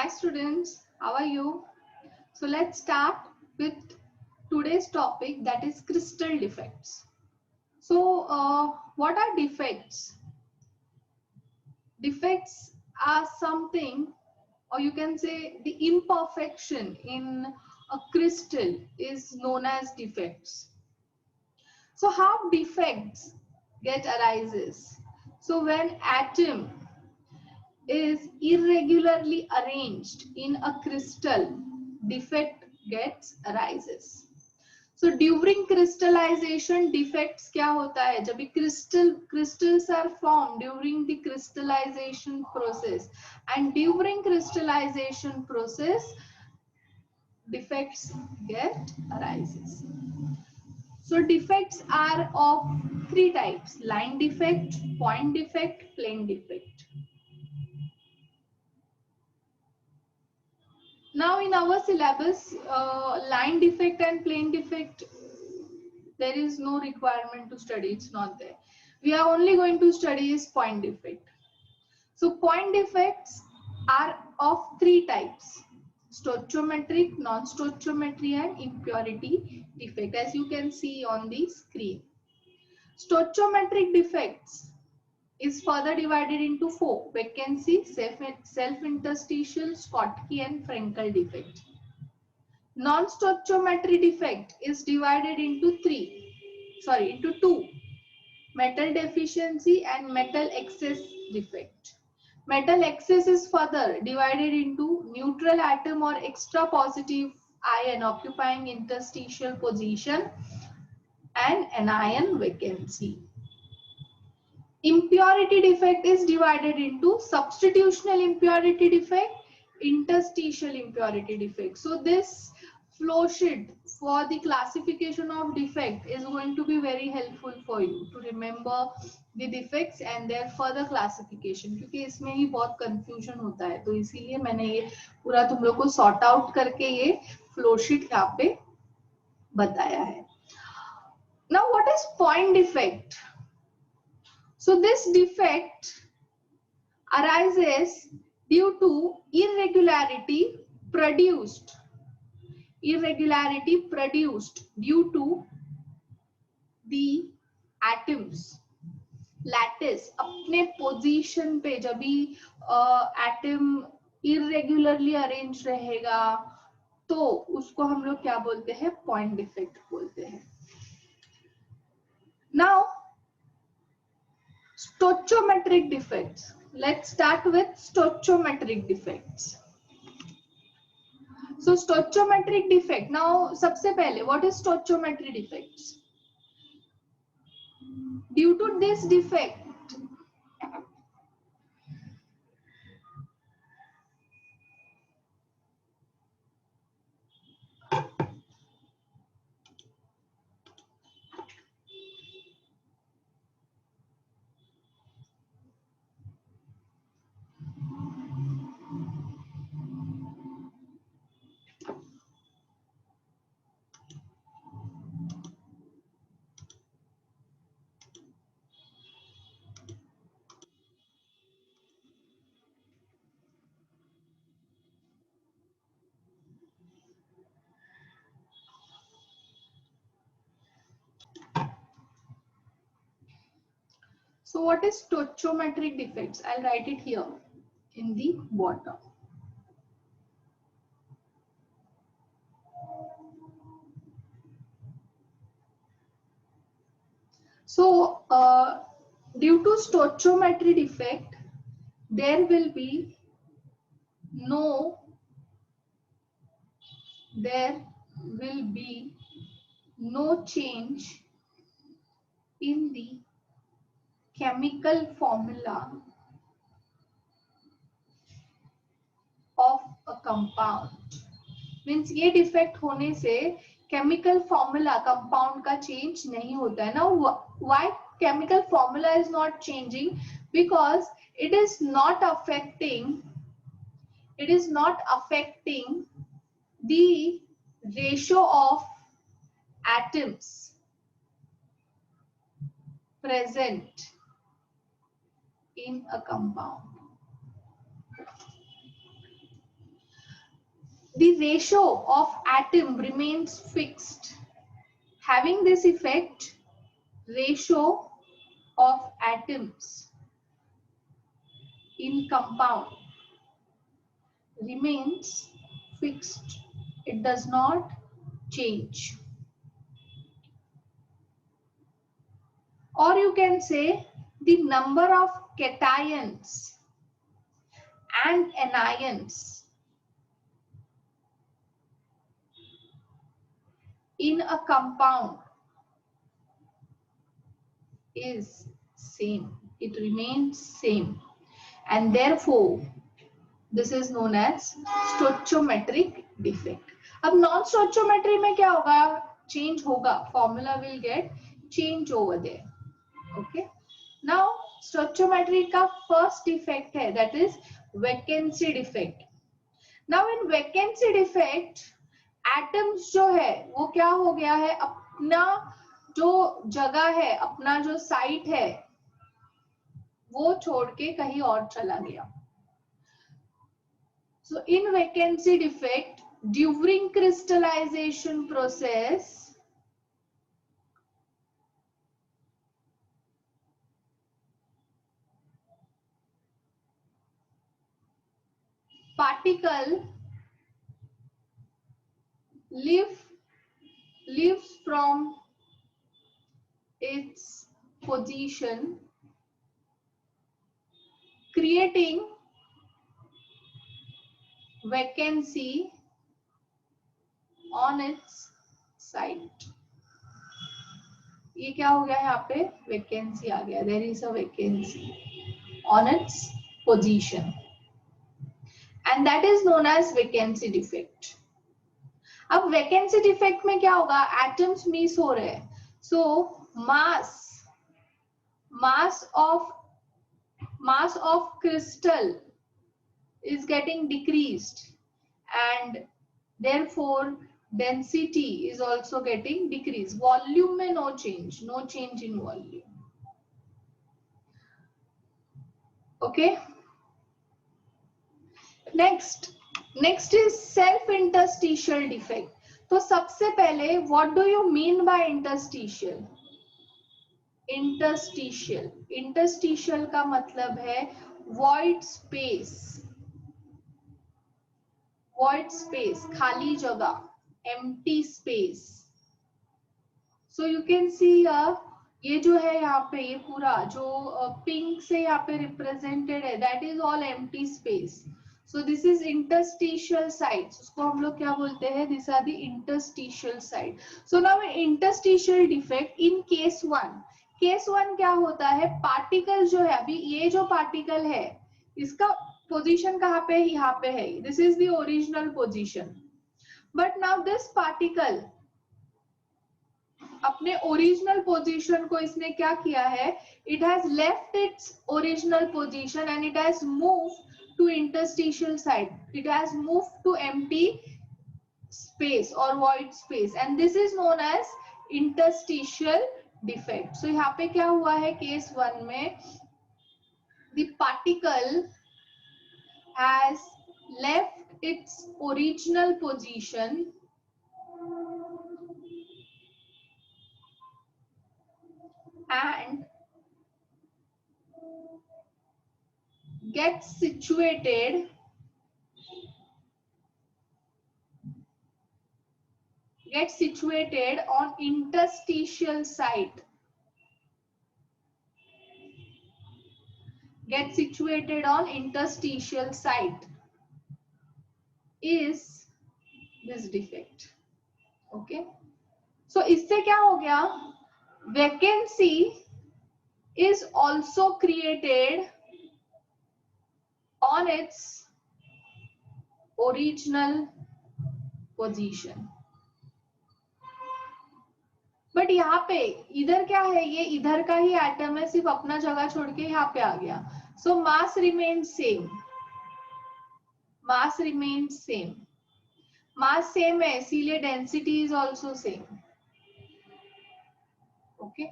Hi students, how are you? So let's start with today's topic, that is crystal defects. So what are defects? Defects are something, or you can say the imperfection in a crystal is known as defects. So how defects get arises? So when atom is irregularly arranged in a crystal, defect gets arises. So during crystallization defects क्या होता है? जब crystals are formed during the crystallization process, and during crystallization process defects get arises. So defects are of three types: line defect, point defect, plane defect. Now in our syllabus, line defect and plane defect, there is no requirement to study, it's not there. We are only going to study is point defect. So point defects are of three types: stoichiometric, non-stoichiometry and impurity defect, as you can see on the screen. Stoichiometric defects is further divided into four: vacancy, self-interstitial, Schottky and Frenkel defect. Non-stoichiometry defect is divided into two: metal deficiency and metal excess defect. Metal excess is further divided into neutral atom or extra positive ion occupying interstitial position and anion vacancy. Impurity defect is divided into substitutional impurity defect, interstitial impurity defect. So this flow sheet for the classification of defect is going to be very helpful for you to remember the defects and their further classification, क्योंकि इसमें ही बहुत confusion होता है, तो इसीलिए मैंने ये पूरा तुम लोग को sort out करके ये flow sheet यहाँ पे बताया है. Now what is point defect? So this defect arises due to irregularity produced due to the atoms lattice अपने position पे. जब भी atom irregularly arranged रहेगा तो उसको हम लोग क्या बोलते हैं? point defect बोलते हैं. Now stoichiometric defects. Let's start with stoichiometric defects. So stoichiometric defect. Now सबसे पहले what is stoichiometric defects? Due to this defect, so what is stoichiometric defects? I'll write it here in the bottom. So due to stoichiometry defect, there will be no change in the chemical formula of a compound. Means ये defect होने से chemical formula compound का change नहीं होता है. Now why chemical formula is not changing? Because it is not affecting the ratio of atoms present in a compound. the ratio of atom remains fixed. Having this effect, ratio of atoms in compound remains fixed. It does not change. Or you can say the number of cations and anions in a compound is same. It remains same. And therefore, this is known as stoichiometric defect. अब non stoichiometry में क्या होगा? Change होगा. Formula will get change over there. Okay. Now stoichiometry का first defect है, that is vacancy defect. Now in vacancy defect, atoms जो है वो क्या हो गया है, अपना जो जगह है, अपना जो साइट है वो छोड़ के कहीं और चला गया. So in vacancy defect, during crystallization process, particle leaves from its position, creating vacancy on its site. ये क्या हो गया यहाँ पे? वैकेंसी आ गया. There is a vacancy on its position, and that is known as vacancy defect. अब vacancy defect में क्या होगा? Atoms miss हो रहे हैं. So mass of crystal is getting decreased, and therefore density is also getting decreased. Volume में no change in volume. Okay. Next is self-interstitial defect. तो सबसे पहले what do you mean by interstitial? Interstitial का मतलब है void space, खाली जगह, empty space. So you can see ये जो है यहाँ पे, ये पूरा जो पिंक से यहाँ पे represented है, that is all empty space. So this is interstitial sites. उसको हम लोग क्या बोलते हैं? These are the interstitial sites. So now interstitial defect in case 1. Case 1 क्या होता है? पार्टिकल जो है, अभी ये जो पार्टिकल है इसका पोजीशन कहाँ पे है? यहाँ पे है. This is the original position. But now this particle अपने ओरिजिनल पोजीशन को इसने क्या किया है? It has left its original position and it has moved to interstitial site. It has moved to empty space or void space, and this is known as interstitial defect. So यहाँ पे क्या हुआ है? केस 1 में the particle has left its original position and gets situated on interstitial site. Get situated on interstitial site is this defect. Okay. So इससे क्या हो गया? Vacancy is also created on its original position. But यहाँ पे इधर क्या है? ये इधर का ही एटम है, सिर्फ अपना जगह छोड़ के यहाँ पे आ गया. So mass remain same. Mass same है, इसीलिए density is also same. Okay.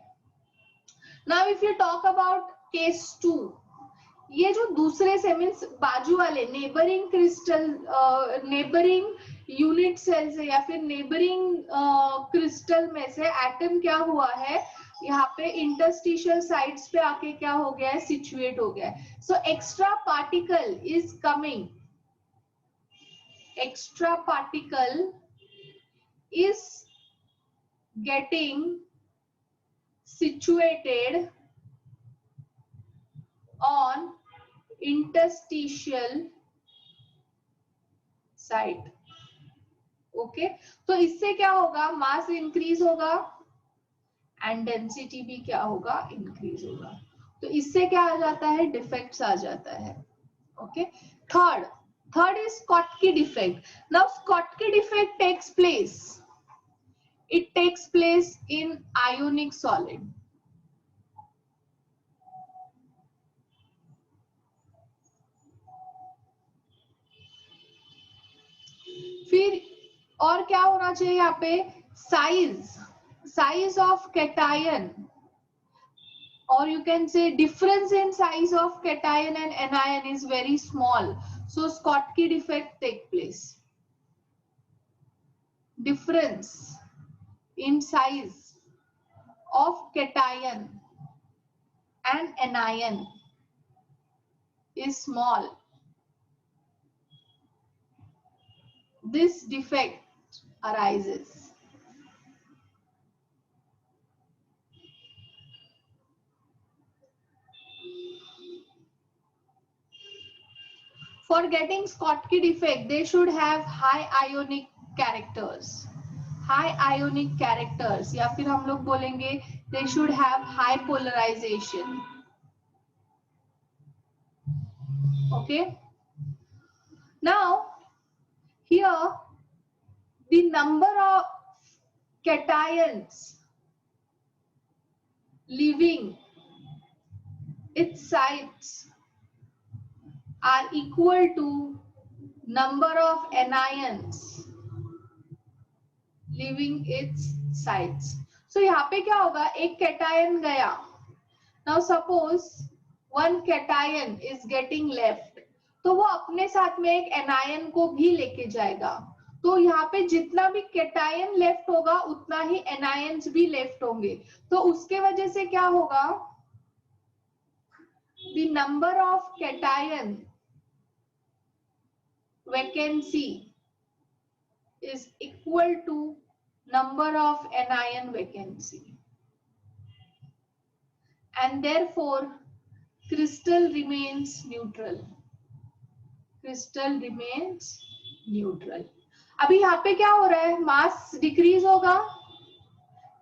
Now if you talk about case 2, ये जो दूसरे से मीन्स बाजू वाले neighboring crystal neighboring unit cell से या फिर नेबरिंग क्रिस्टल में से एटम क्या हुआ है, यहाँ पे इंटरस्टिशियल साइट्स पे आके क्या हो गया है, सिचुएट हो गया है. So extra particle is coming, extra particle is getting situated on interstitial site. Okay, तो इससे क्या होगा, मास इंक्रीज होगा एंड डेंसिटी भी क्या होगा, इंक्रीज होगा. तो इससे क्या आ जाता है, डिफेक्ट्स आ जाता है. Okay, third is Schottky defect. Now Schottky defect takes place, it takes place in ionic solid. फिर और क्या होना चाहिए यहाँ पे, size of cation, or you can say difference in size of cation and anion is very small, so Schottky defect take place. Difference in size of cation and anion is small, this defect arises. For getting Schottky defect, they should have high ionic characters. High ionic characters, या फिर हम लोग बोलेंगे they should have high polarization. Okay. Now, here the number of cations leaving its sites are equal to number of anions leaving its sites. So यहाँ पे क्या होगा, एक cation गया. Now suppose one cation is getting left, तो वो अपने साथ में एक anion को भी लेके जाएगा. तो यहाँ पे जितना भी cation लेफ्ट होगा उतना ही anions भी लेफ्ट होंगे. तो उसके वजह से क्या होगा, the number of cation vacancy is equal to number of anion vacancy, and therefore crystal remains neutral. Crystal remains neutral. अभी यहाँ पे क्या हो रहा है, मास डिक्रीज होगा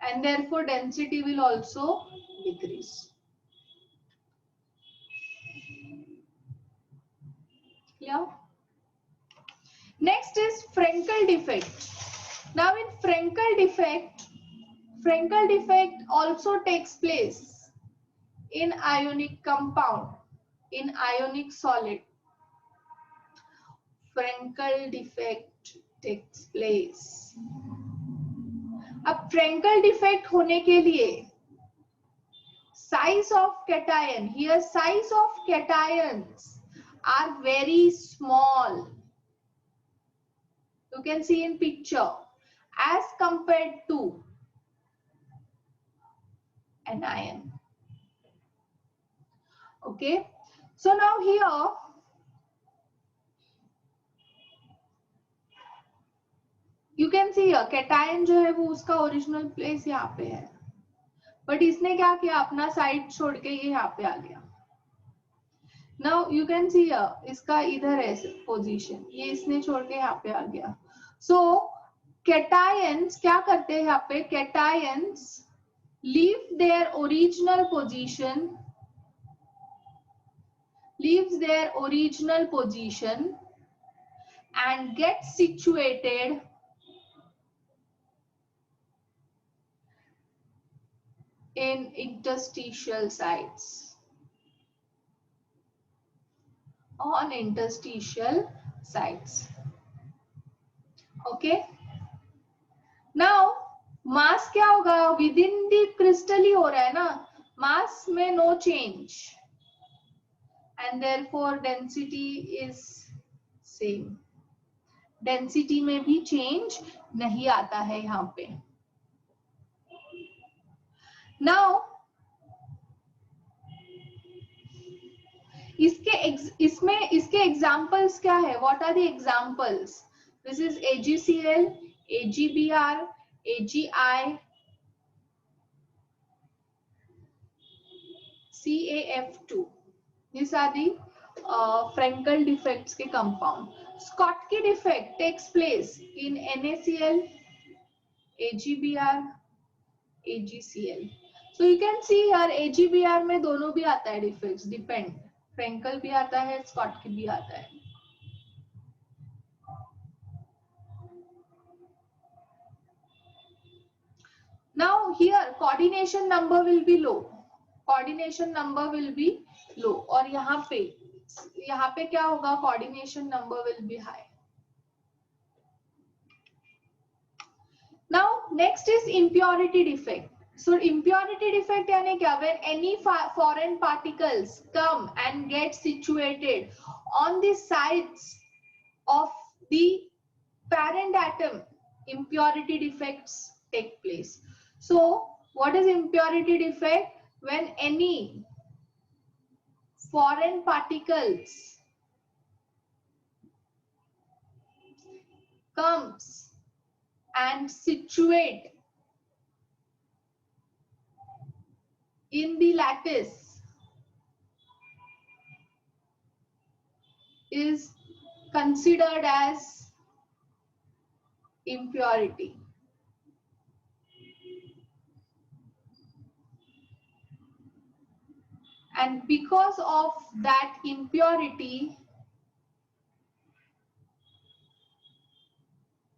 and therefore density will also decrease. Clear? Next is Frenkel defect. Now in Frenkel defect also takes place in ionic compound, in ionic solid. Frenkel defect takes place. अब Frenkel defect होने के लिए size of cation, here size of cations are very small. You can see in picture as compared to anion. Okay, so now here you can see here cation जो है वो उसका original place यहाँ पे है, बट इसने क्या किया, अपना साइड छोड़ के ये यहाँ पे आ गया. Now you can see here इसका इधर है पोजीशन, ये इसने छोड़ के यहाँ पे आ गया. So cations क्या करते हैं यहाँ पे, cations leave their original position and get situated in interstitial sites, on interstitial sites. Okay, now mass क्या होगा, विद इन द क्रिस्टल ही हो रहा है ना, मास में no change and therefore density is same. Density में भी चेंज नहीं आता है यहाँ पे. नाउ इसके एग्जाम्पल्स क्या है? What are the examples? This is AgCl, AgBr, AgI, CaF2. These are the Frenkel defects के compound. Schottky defect takes place in NaCl, AgBr, AgCl. So you can see here AgBr में दोनों भी आता है defects, depend. Frenkel भी आता है, Schottky भी आता है. Now here coordination number will be low. Coordination number will be low. और यहाँ पे क्या होगा? Coordination number will be high. Now next is impurity defect. So impurity defect यानी क्या? When any foreign particles come and get situated on the sides of the parent atom, impurity defects take place. So what is impurity defect? When any foreign particles comes and situate in the lattice is considered as impurity. And because of that impurity,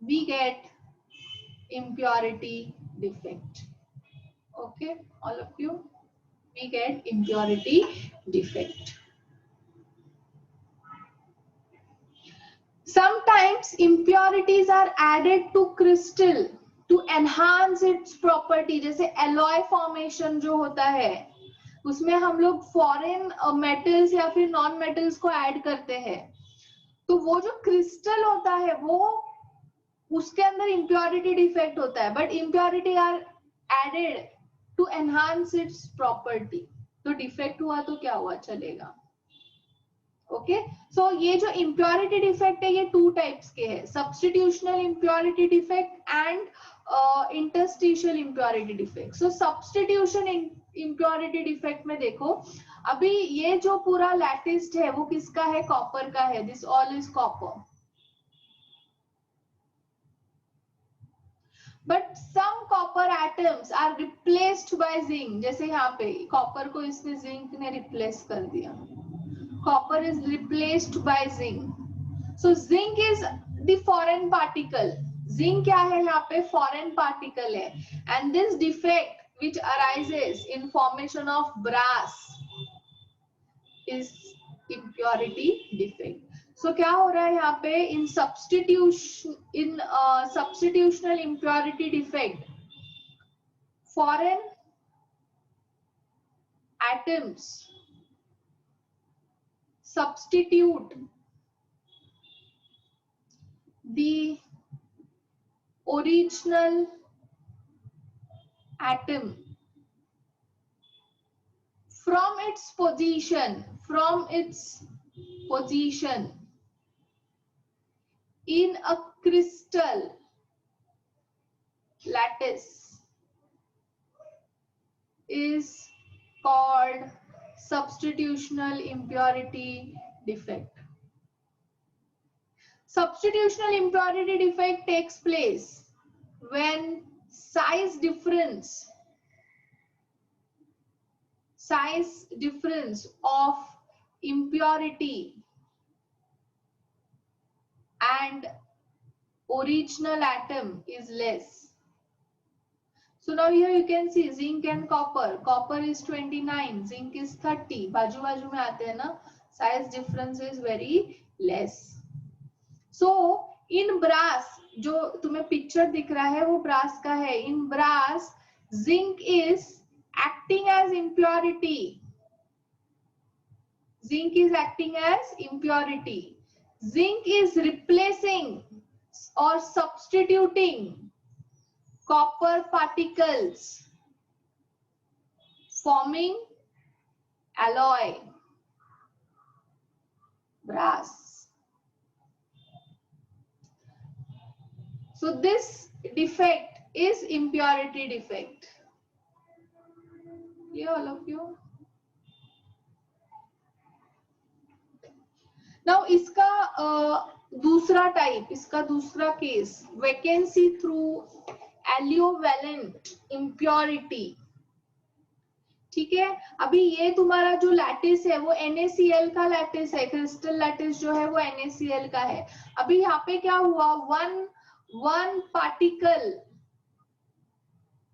we get impurity defect. Okay, all of you, we get impurity defect. Sometimes impurities are added to crystal to enhance its property. जैसे alloy formation जो होता है, उसमें हम लोग foreign metals या फिर non metals को ऐड करते हैं, तो वो जो क्रिस्टल होता है वो उसके अंदर इम्प्योरिटी डिफेक्ट होता है. But impurity are added to enhance its property. तो डिफेक्ट हुआ तो क्या हुआ, चलेगा. ओके, सो ये जो इम्प्योरिटी डिफेक्ट है ये 2 टाइप्स के हैं. Substitutional impurity defect and interstitial impurity defect. So substitution impurity defect में देखो, अभी ये जो पूरा लैटिस है वो किसका है? कॉपर का है. This all is copper. But some copper atoms are replaced by zinc. जैसे यहाँ पे कॉपर को इसने जिंक ने रिप्लेस कर दिया. Copper is replaced by zinc. So zinc is the foreign particle. Zinc क्या है? यहाँ पे फॉरेन पार्टिकल है. And this defect which arises in formation of brass is impurity defect. So क्या हो रहा है यहाँ पे? In substitutional impurity defect, foreign atoms substitute the original atom from its position in a crystal lattice is called substitutional impurity defect. Substitutional impurity defect takes place when size difference of impurity and original atom is less. So now here you can see zinc and copper. Copper is 29, zinc is 30. बाजू बाजू में आते हैं ना, size difference is very less. So in brass, जो तुम्हें picture दिख रहा है वो ब्रास का है. In brass, zinc is acting as impurity. Zinc is acting as impurity. Zinc is replacing or substituting copper particles, forming alloy, brass. So this defect is impurity defect. Yeah, all of you. Now इसका दूसरा type, इसका दूसरा case, vacancy through एलियोवेलेंट impurity. ठीक है, अभी ये तुम्हारा जो लैटिस है वो NaCl का लैटिस है, क्रिस्टल लैटिस जो है वो NaCl का है. अभी यहाँ पे क्या हुआ, one particle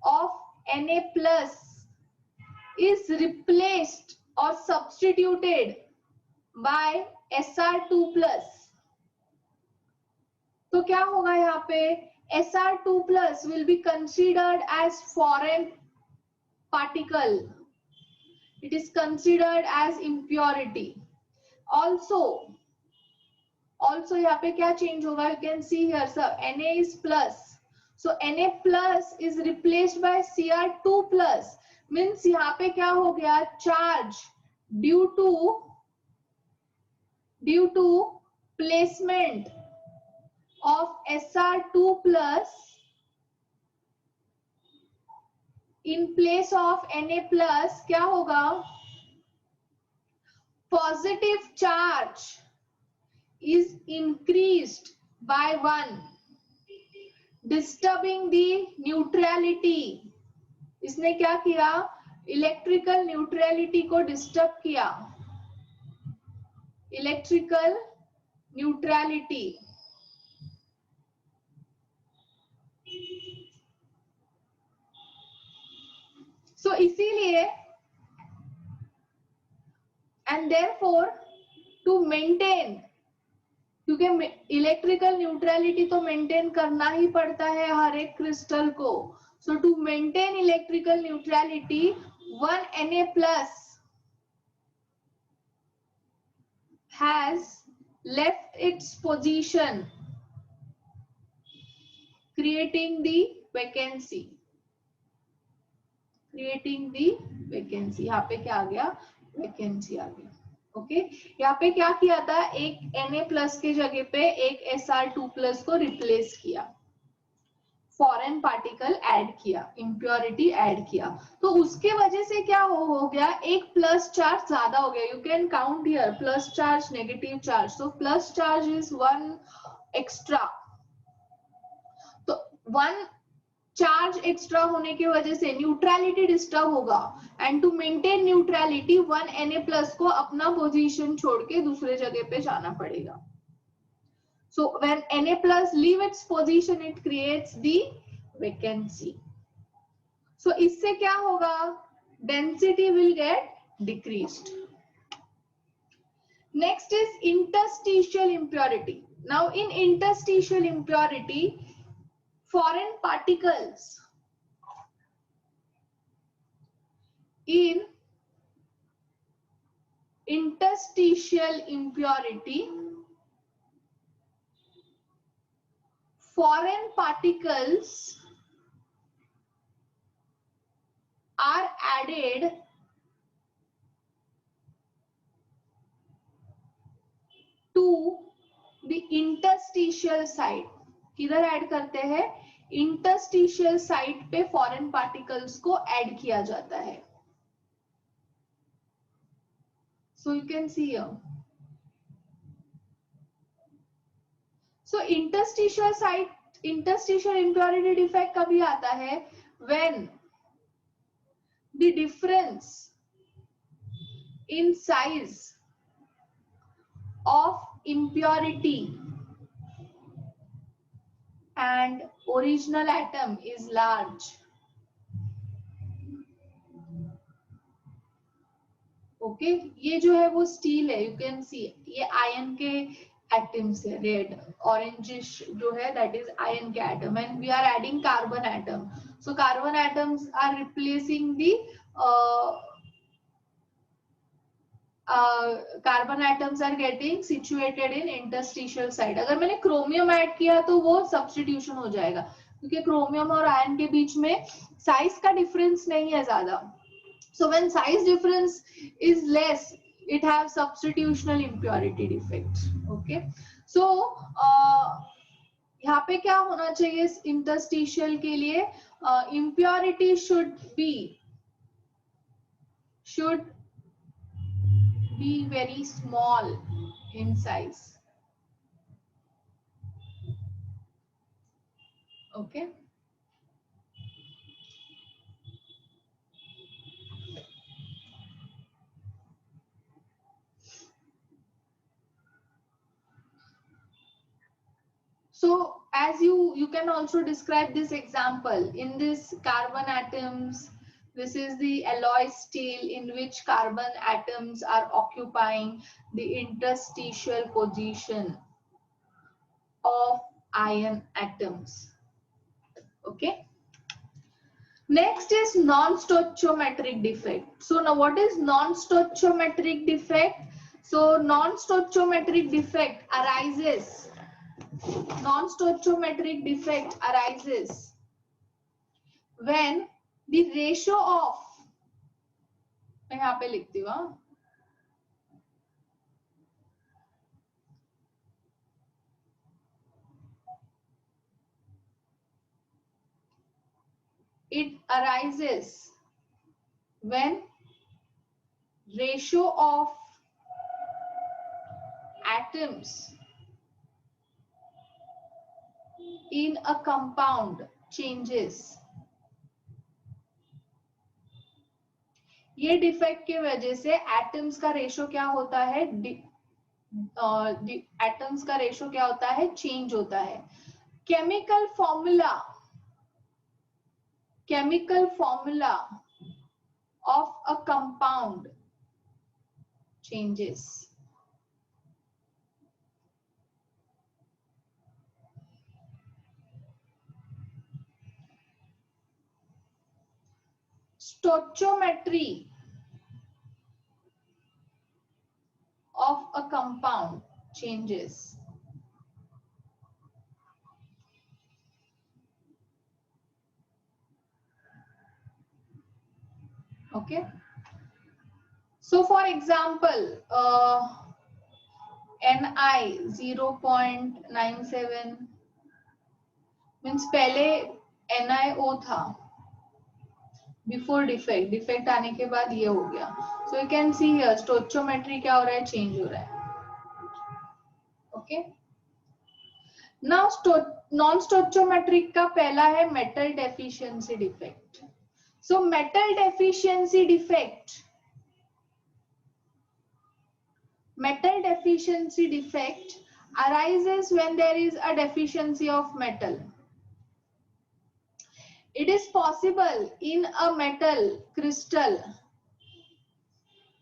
of Na plus is replaced or substituted by Sr2 plus. तो क्या होगा यहाँ पे, Sr2 plus will be considered as foreign particle. It is considered as impurity. Also यहाँ पे क्या change होगा, you can see here sir, Na is plus, so Na plus is replaced by Cr2 plus. Means यहाँ पे क्या हो गया, charge due to placement of Sr2 plus in place of Na plus, क्या होगा, positive charge is increased by 1, disturbing the neutrality. इसने क्या किया, इलेक्ट्रिकल न्यूट्रलिटी को डिस्टर्ब किया, इलेक्ट्रिकल न्यूट्रलिटी. सो इसीलिए एंड देयरफॉर टू मेंटेन, क्योंकि इलेक्ट्रिकल न्यूट्रलिटी तो मेंटेन करना ही पड़ता है हर एक क्रिस्टल को. So to maintain electrical neutrality, one Na plus has left its position, creating the vacancy. यहाँ पे क्या आ गया, वैकेंसी आ गया. ओके, यहाँ पे क्या किया था, एक Na प्लस के जगह पे एक Sr2 प्लस को रिप्लेस किया, फॉरेन पार्टिकल ऐड किया, इम्प्योरिटी ऐड किया. तो उसके वजह से क्या हो गया, एक प्लस चार्ज ज्यादा हो गया. You can count here plus charge, negative charge. So plus charge is 1 extra. तो 1 चार्ज एक्स्ट्रा होने की वजह से न्यूट्रलिटी डिस्टर्ब होगा, and to maintain neutrality 1 Na plus को अपना पोजीशन छोड़ के दूसरे जगह पे जाना पड़ेगा. So when Na plus leave its position, it creates the vacancy. So इससे क्या होगा, density will get decreased. Next is interstitial impurity. Now in interstitial impurity, foreign particles in interstitial impurity, foreign particles are added to the interstitial site. किधर add करते हैं, interstitial site पे foreign particles को add किया जाता है. So you can see here. So interstitial impurity defect कभी आता है, when the difference in size of impurity and original atom is large. Okay, ये जो है वो स्टील है, यू कैन सी, ये आयन के एटम्स है, रेड ऑरेंजिश जो है दैट इज आयन के atom, and we are adding carbon atom. So carbon atoms are replacing the carbon atoms are getting situated in interstitial side. अगर मैंने chromium add किया तो वो सब्स्टिट्यूशन हो जाएगा, क्योंकि क्रोमियम और आयन के बीच में साइज का डिफरेंस नहीं है ज्यादा. So when size difference is less, it have substitutional impurity defect. Okay. So यहाँ पे क्या होना चाहिए interstitial के लिए? Impurity should be very small in size. Okay. So as you can also describe this example in this carbon atoms. This is the alloy steel in which carbon atoms are occupying the interstitial position of iron atoms. Okay. Next is non-stoichiometric defect. So now what is non-stoichiometric defect? So non-stoichiometric defect arises. Non-stoichiometric defect arises when the ratio of, मैं यहाँ पे लिखती हूँ, it arises when ratio of atoms in a compound changes. ये defect की वजह से atoms का रेशो क्या होता है? एटम्स का रेशो क्या होता है? चेंज होता है. Chemical formula of a compound changes. Stoichiometry of a compound changes. Okay. So for example, Ni 0.97 means पहले NiO था, बिफोर डिफेक्ट आने के बाद ये हो गया. So you can see here stoichiometry क्या हो रहा है? चेंज हो रहा है. ओके. नाउ नॉन स्टोइचियोमेट्रिक का पहला है metal deficiency defect. So metal deficiency defect arises when there is a deficiency of metal. It is possible in a metal crystal.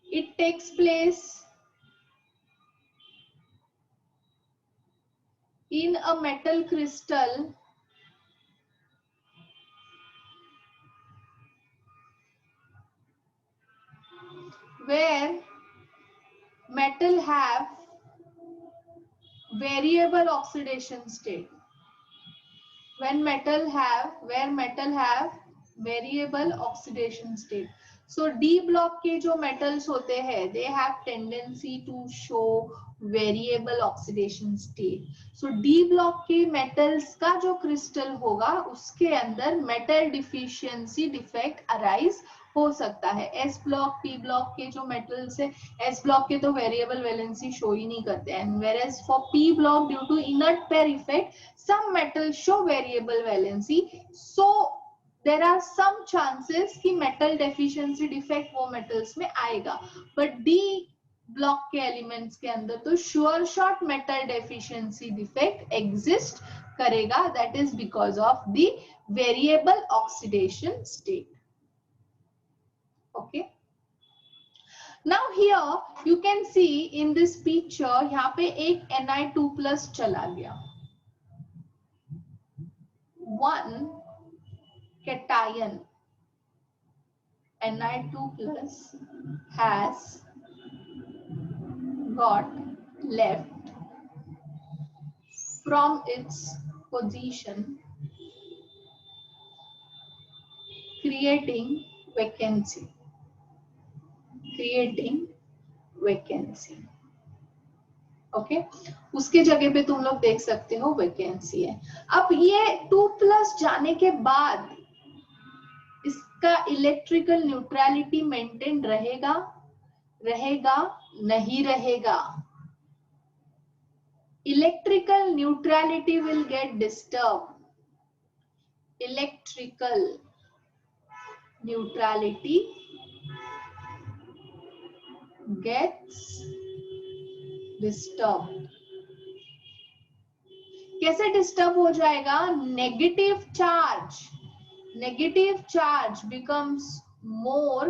It takes place in a metal crystal where metal have variable oxidation state. Where metal have variable oxidation state. So D block के जो metals होते हैं, they have tendency to show variable oxidation state. So D block के metals का जो crystal होगा, उसके अंदर metal deficiency defect arise हो सकता है. S block, P block के जो metals है, S block के तो variable valency show ही नहीं करते हैं. Whereas for P block, due to inert pair effect, some metals show variable valency. So there are some chances कि metal deficiency defect वो metals में आएगा. But D block के elements के अंदर तो sure shot metal deficiency defect exist करेगा. That is because of the variable oxidation state. Okay. Now here you can see in this picture, यहाँ पे एक Ni2 plus चला गया. One cation Ni2 plus has got left from its position, creating vacancy. Okay उसके जगह पे तुम लोग देख सकते हो वैकेंसी है। अब ये 2+ जाने के बाद इसका इलेक्ट्रिकल न्यूट्रलिटी मेंटेन रहेगा नहीं रहेगा? Electrical neutrality will get disturb. Electrical neutrality gets disturbed। कैसे डिस्टर्ब हो जाएगा? Negative charge becomes more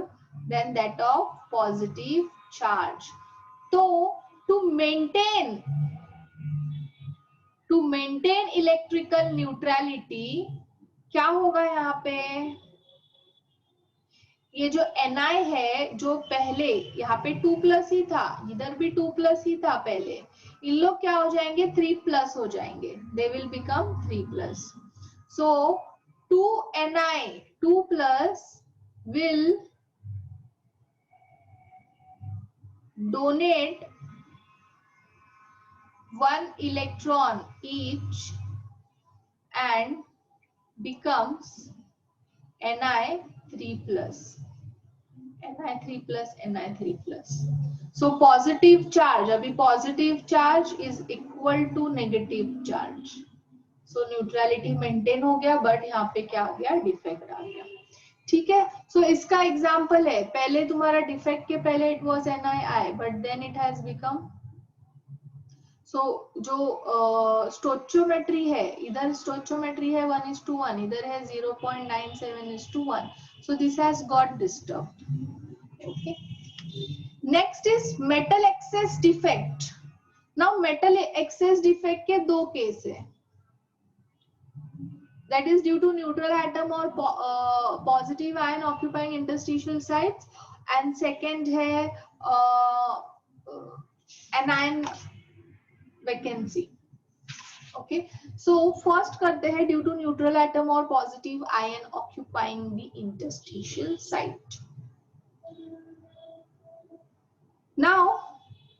than that of positive charge। तो to maintain electrical neutrality क्या होगा यहाँ पे? ये जो Ni है, जो पहले यहाँ पे 2+ ही था, इधर भी 2+ ही था पहले, इन लोग क्या हो जाएंगे? 3+ हो जाएंगे। They will become 3+। So 2Ni 2+ will donate 1 electron each and becomes Ni3+. Ni3+. So positive charge, अभी positive charge is equal to negative charge. So neutrality maintain हो गया, but यहाँ पे क्या आ गया? डिफेक्ट आ गया। ठीक है, so इसका एग्जाम्पल है, पहले तुम्हारा डिफेक्ट के पहले it was Nii, but then it has become, so जो स्टोचियोमेट्री है, इधर स्टोचियोमेट्री है 1:1, इधर है 0.97:1, so this has got disturbed। Okay. Next is metal excess defect। Now metal excess defect के दो केस है, that is due to neutral atom or positive ion occupying interstitial sites, and second है anion vacancy। Okay, so first करते हैं due to neutral atom or positive ion occupying the interstitial site। Now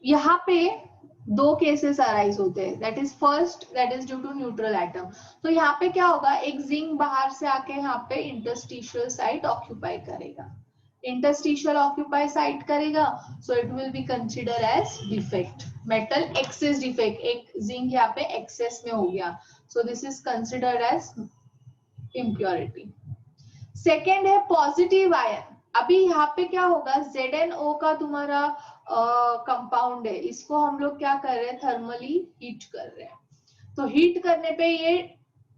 यहाँ पे दो cases arise होते हैं, that is first, that is due to neutral atom. तो यहाँ पे क्या होगा? एक जिंक बाहर से आके यहाँ पे इंटरस्टिशियल साइट ऑक्यूपाई करेगा, इंटरस्टिशियल ऑक्यूपाई साइट करेगा, so it will be consider as defect, metal excess defect. एक जिंक यहाँ पे एक्सेस में हो गया, so this is considered as impurity. Second है पॉजिटिव आयन। अभी यहाँ पे क्या होगा? ZnO का तुम्हारा कंपाउंड है, इसको हम लोग क्या कर रहे हैं? थर्मली हीट कर रहे हैं। तो हीट करने पे ये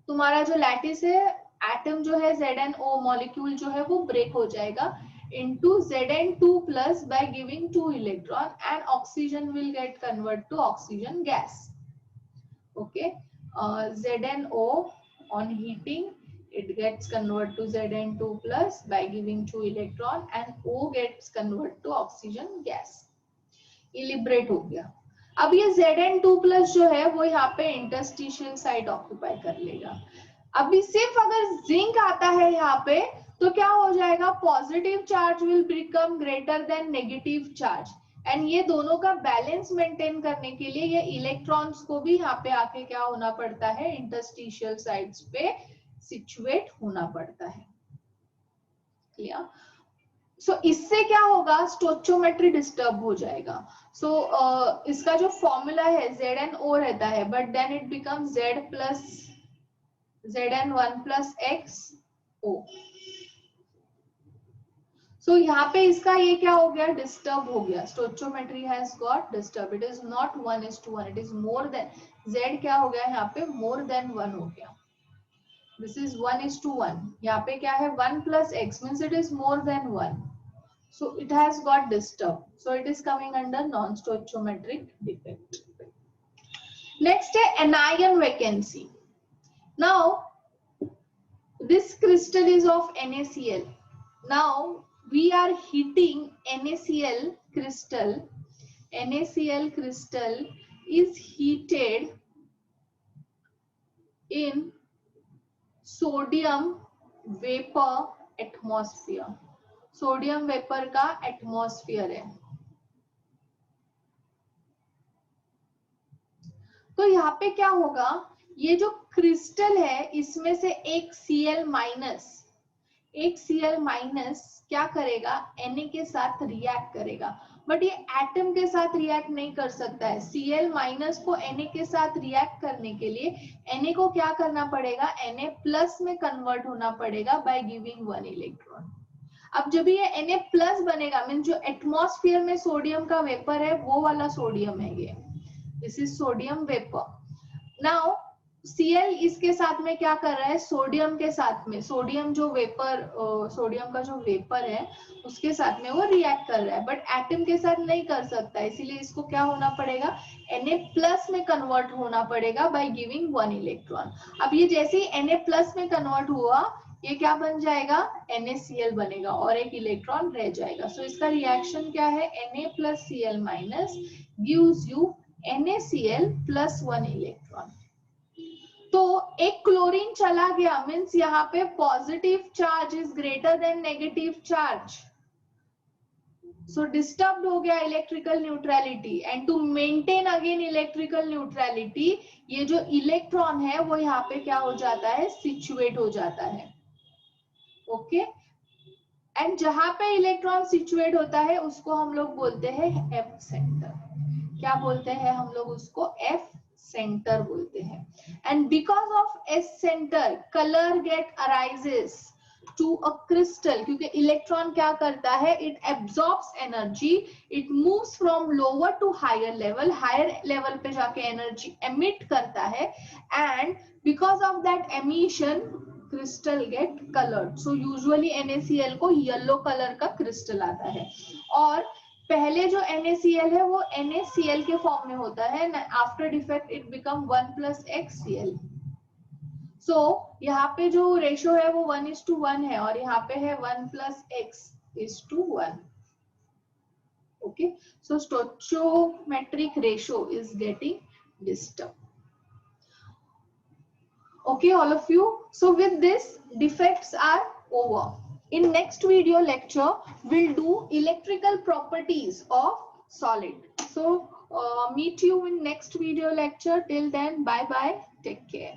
तुम्हारा जो लैटिस है, एटम जो है ZnO मॉलिक्यूल जो है वो ब्रेक हो जाएगा into Zn2+ by giving 2 electron and oxygen will get convert to oxygen gas। Okay, ZnO on heating it gets convert to Zn2+ by giving 2 electron and O gets convert to oxygen gas। ये liberate हो गया। अब ये Zn2+ जो है वो यहाँ पे इंटरस्टिशियल साइट ऑक्यूपाई कर लेगा। अभी सिर्फ अगर जिंक आता है यहाँ पे तो क्या हो जाएगा? Positive charge will become greater than negative charge, and ये दोनों का बैलेंस मेंटेन करने के लिए ये इलेक्ट्रॉन्स को भी यहाँ पे आके क्या होना पड़ता है? इंटरस्टिशियल साइट्स पे सिचुएट होना पड़ता है। क्लियर? सो इससे क्या होगा? स्टोचियोमेट्री डिस्टर्ब हो जाएगा। सो इसका जो फॉर्मूला है ZnO रहता है, but then it become Zn1+xO। सो यहाँ पे इसका ये क्या हो गया? डिस्टर्ब हो गया। Stoichiometry has got disturb. It is not 1:1, it is more than, Z क्या हो गया यहाँ पे? मोर देन 1 हो गया। This is 1:1। यहाँ पे क्या है? 1+x means it is more than 1. So it has got disturbed. So it is coming under non-stoichiometric defect. Next है anion vacancy. Now this crystal is of NaCl. Now we are heating NaCl crystal. NaCl crystal is heated in sodium vapor atmosphere. Sodium vapour का atmosphere है. तो यहाँ पे क्या होगा, ये जो क्रिस्टल है इसमें से एक Cl माइनस क्या करेगा, Na के साथ रिएक्ट करेगा. बट ये एटम के साथ रिएक्ट नहीं कर सकता है. Cl माइनस को Na के साथ रिएक्ट करने के लिए Na को क्या करना पड़ेगा, Na प्लस में कन्वर्ट होना पड़ेगा बाय गिविंग 1 इलेक्ट्रॉन. अब जब ये Na प्लस बनेगा, मीन जो एटमॉस्फेयर में सोडियम का वेपर है वो वाला सोडियम है ये. This is sodium vapour. Now Cl इसके साथ में क्या कर रहा है, सोडियम के साथ में, सोडियम जो वेपर, सोडियम का जो वेपर है उसके साथ में वो रिएक्ट कर रहा है. बट एटम के साथ नहीं कर सकता, इसीलिए इसको क्या होना पड़ेगा, Na प्लस में कन्वर्ट होना पड़ेगा बाय गिविंग 1 इलेक्ट्रॉन. अब ये जैसे ही Na प्लस में कन्वर्ट हुआ, ये क्या बन जाएगा, NaCl बनेगा और एक इलेक्ट्रॉन रह जाएगा. सो इसका रिएक्शन क्या है, Na plus Cl minus gives you NaCl plus 1 electron. तो एक क्लोरीन चला गया, मीन्स यहाँ पे positive charge is greater than negative charge. So disturb हो गया electrical neutrality. And to maintain again electrical neutrality, ये जो इलेक्ट्रॉन है वो यहाँ पे क्या हो जाता है, सिचुएट हो जाता है. ओके. एंड जहां पे इलेक्ट्रॉन सिचुएट होता है उसको हम लोग बोलते हैं एफ सेंटर. क्या बोलते हैं हम लोग उसको, एफ सेंटर बोलते हैं. And because of S centre colour get arises to a crystal, क्योंकि इलेक्ट्रॉन क्या करता है, it absorbs energy, it moves from lower to higher level, higher level पे जाके एनर्जी एमिट करता है. And because of that emission crystal get coloured. So usually NaCl को yellow colour का क्रिस्टल आता है. और पहले जो NaCl है वो NaCl के फॉर्म में होता है. After defect it become 1 plus XCl. सो यहाँ पे जो रेशियो है वो 1:1 है और यहाँ पे है 1 plus X:1. Okay. So stoichiometric ratio is getting disturb. Okay, all of you. So with this, defects are over. In next video lecture, we'll do electrical properties of solid. So meet you in next video lecture. Till then, bye bye. Take care.